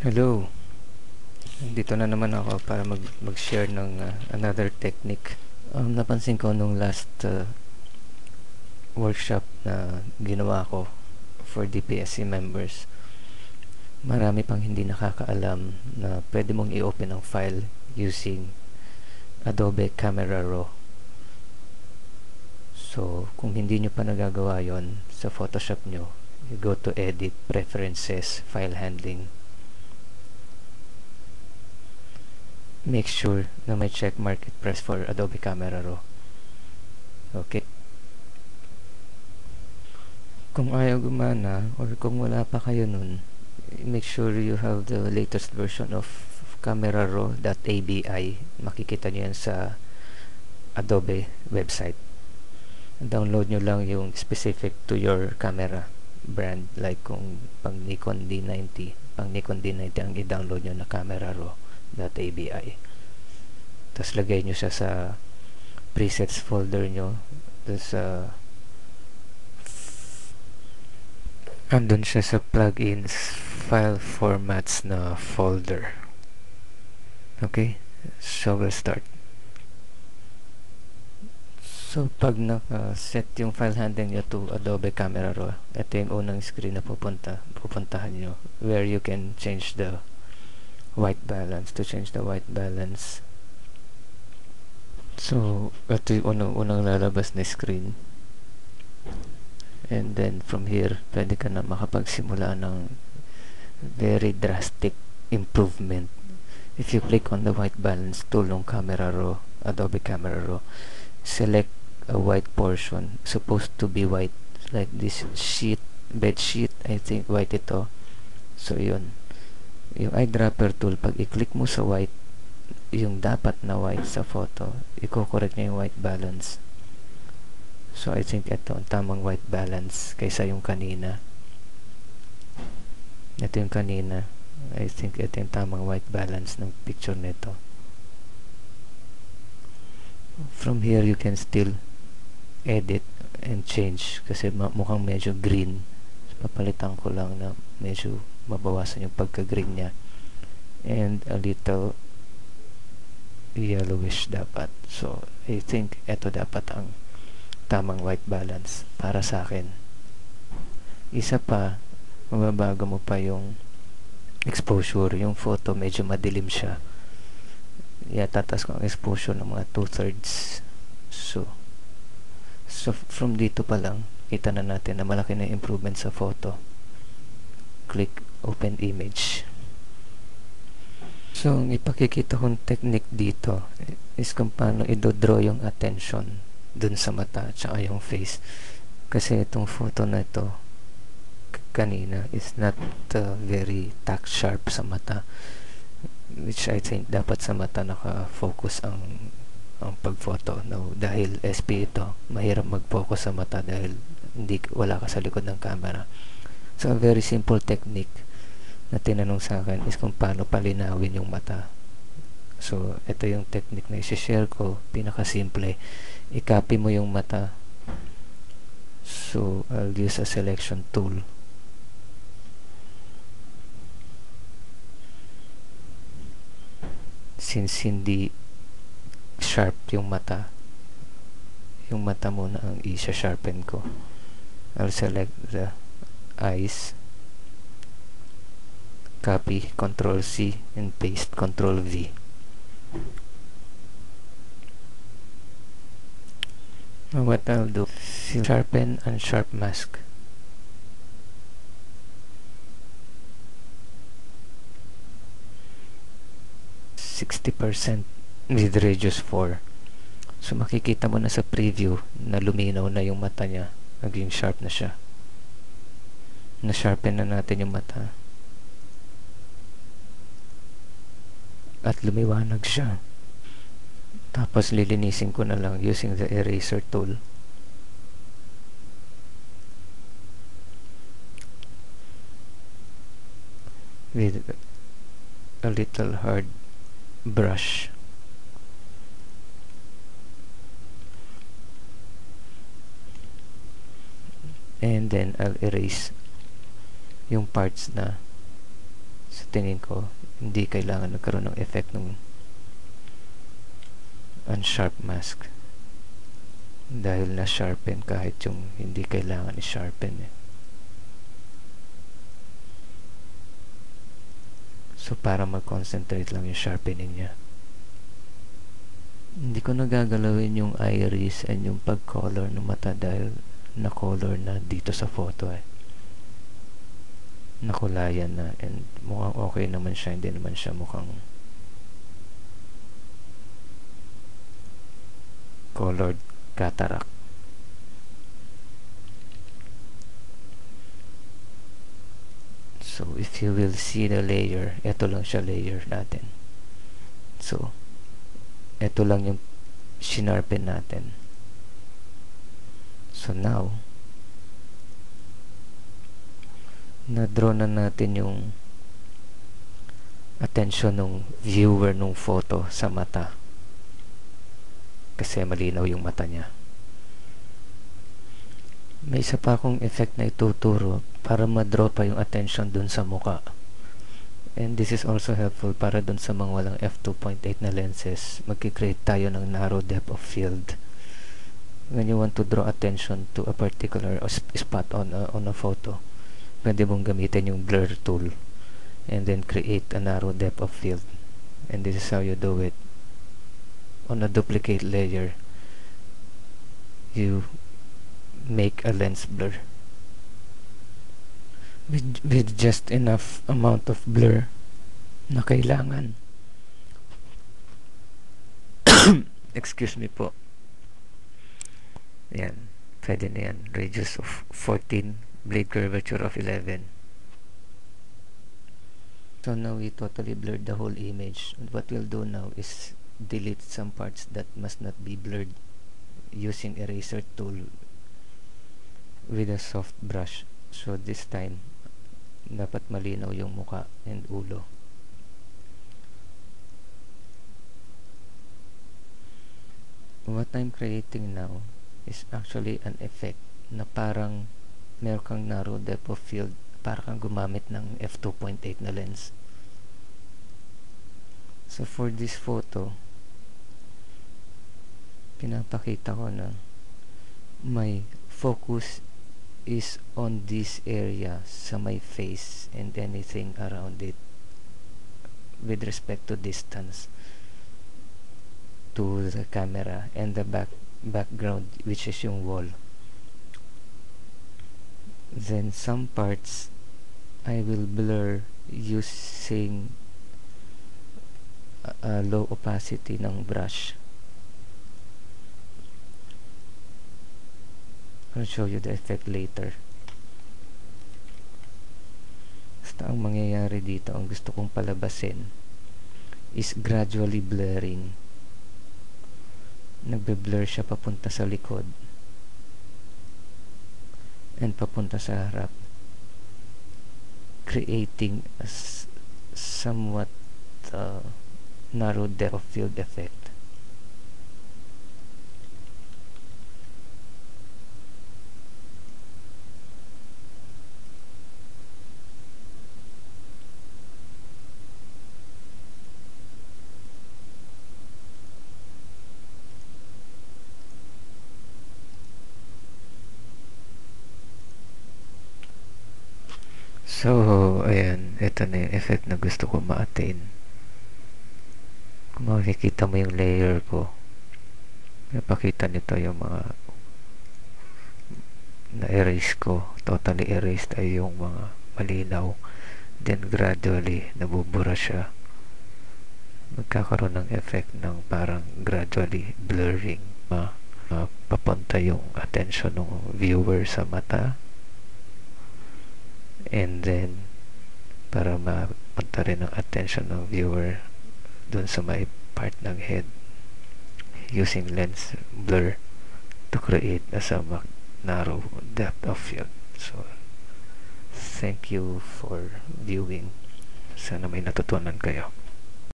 Hello, dito na naman ako para mag-share ng another technique. Napansin ko nung last workshop na ginawa ko for DPSC members, marami pang hindi nakakaalam na pwede mong i-open ang file using Adobe Camera Raw. So, kung hindi nyo pa nagagawa yon sa Photoshop nyo, you go to Edit, Preferences, File Handling. Make sure na may check mark it press for Adobe Camera Raw. Okay. Kung ayaw gumana or kung wala pa kayo nun, make sure you have the latest version of Camera Raw.abi. Makikita nyo yan sa Adobe website. Download nyo lang yung specific to your camera brand, like kung pang Nikon D90 ang i-download nyo na Camera Raw.abi. Tapos lagay nyo siya sa presets folder nyo. Tapos andun siya sa plugins file formats na folder. Okay, so we'll start. So pag naka-set yung file handling nyo to Adobe Camera Raw, ito yung unang screen na pupuntahan nyo, where you can change the white balance. To change the white balance, so ito yung unang lalabas na screen, and then from here pwede ka na makapagsimula ng very drastic improvement. If you click on the white balance tool ng Camera Raw, Adobe Camera Raw, select a white portion, supposed to be white, like this sheet, bed sheet, I think white ito. So yun, yung eyedropper tool, pag i-click mo sa white, yung dapat na white sa photo, i-correct niya yung white balance. So I think ito ang tamang white balance kaysa yung kanina. Ito yung kanina, I think ito yung tamang white balance ng picture nito. From here you can still edit and change, kasi mukhang medyo green. So, papalitan ko lang na medyo mabawasan yung pagka-green niya, and a little yellowish dapat. So I think ito dapat ang tamang white balance para sa akin. Isa pa, mababago mo pa yung exposure. Yung photo medyo madilim siya, tatas ko ang exposure ng mga 2/3. So from dito pa lang kita na natin na malaki na improvement sa photo. Click open image. So ang ipakikita kong technique dito is kung paano i-draw yung attention dun sa mata at yung face, kasi itong photo na ito kanina is not very tack sharp sa mata, which I think dapat sa mata naka-focus ang pag-photo. No, dahil SP ito, mahirap mag-focus sa mata dahil wala ka sa likod ng camera. So a very simple technique na tinanong sa akin is kung paano palinawin yung mata. So ito yung technique na i-share ko, pinaka-simple. I-copy mo yung mata. So I'll use a selection tool. Since hindi sharp yung mata muna ang i-sharpen ko, I'll select the eyes, copy, Ctrl C, and paste, Ctrl V. Now what I'll do, sharpen and sharp mask. %, with radius 4. So makikita mo na sa preview na luminaw na yung mata niya, naging sharp na siya. Na-sharpen na natin yung mata at lumiwanag siya. Tapos lilinisin ko na lang using the eraser tool. With a little hard brush. And then I'll erase yung parts na tingin ko hindi kailangan nagkaroon ng effect ng unsharp mask dahil na sharpen kahit yung hindi kailangan i-sharpen So para mag-concentrate lang yung sharpening niya. Hindi ko nagagalawin yung iris and yung pag-color ng mata dahil na-color na dito sa photo nakulayan na, and mukhang okay naman siya, hindi naman siya mukhang colored cataract. So if you will see the layer, ito lang siya layer natin. So ito lang yung shinarpen natin. So now na-draw na natin yung attention ng viewer ng photo sa mata kasi malinaw yung mata niya. May isa pa akong effect na ituturo para ma-draw pa yung attention dun sa muka, and this is also helpful para dun sa mga walang f2.8 na lenses. Magkikreate tayo ng narrow depth of field when you want to draw attention to a particular spot on a photo. Pwede mong gamitin yung blur tool and then create a narrow depth of field, and this is how you do it. On a duplicate layer, you make a lens blur with just enough amount of blur na kailangan. Excuse me po. Yan, pwede na yan. Radius of 14, blade curvature of 11. So now we totally blurred the whole image, and what we'll do now is delete some parts that must not be blurred using eraser tool with a soft brush. So this time dapat malinaw yung muka and ulo. What I'm creating now is actually an effect na parang meron kang narrow depth of field, parang kang gumamit ng f2.8 na lens. So for this photo, pinapakita ko na my focus is on this area sa my face and anything around it with respect to distance to the camera, and the background, which is yung wall. Then some parts I will blur using a low opacity ng brush. I'll show you the effect later. Basta ang mangyayari dito, ang gusto kong palabasin is gradually blurring. Nagbe-blur siya papunta sa likod and papunta sa harap, creating a somewhat narrow depth of field effect. So, ayan, ito na yung effect na gusto ko ma-attain. Kung makikita mo yung layer ko, napakita nito yung mga na-erase ko, totally erased ay yung mga malinaw, then gradually nabubura siya, magkakaroon ng effect ng parang gradually blurring, papunta yung attention ng viewer sa mata, and then para mapunta rin ang attention ng viewer dun sa may part ng head using lens blur to create a somewhat narrow depth of field. So thank you for viewing. Sana may natutunan kayo.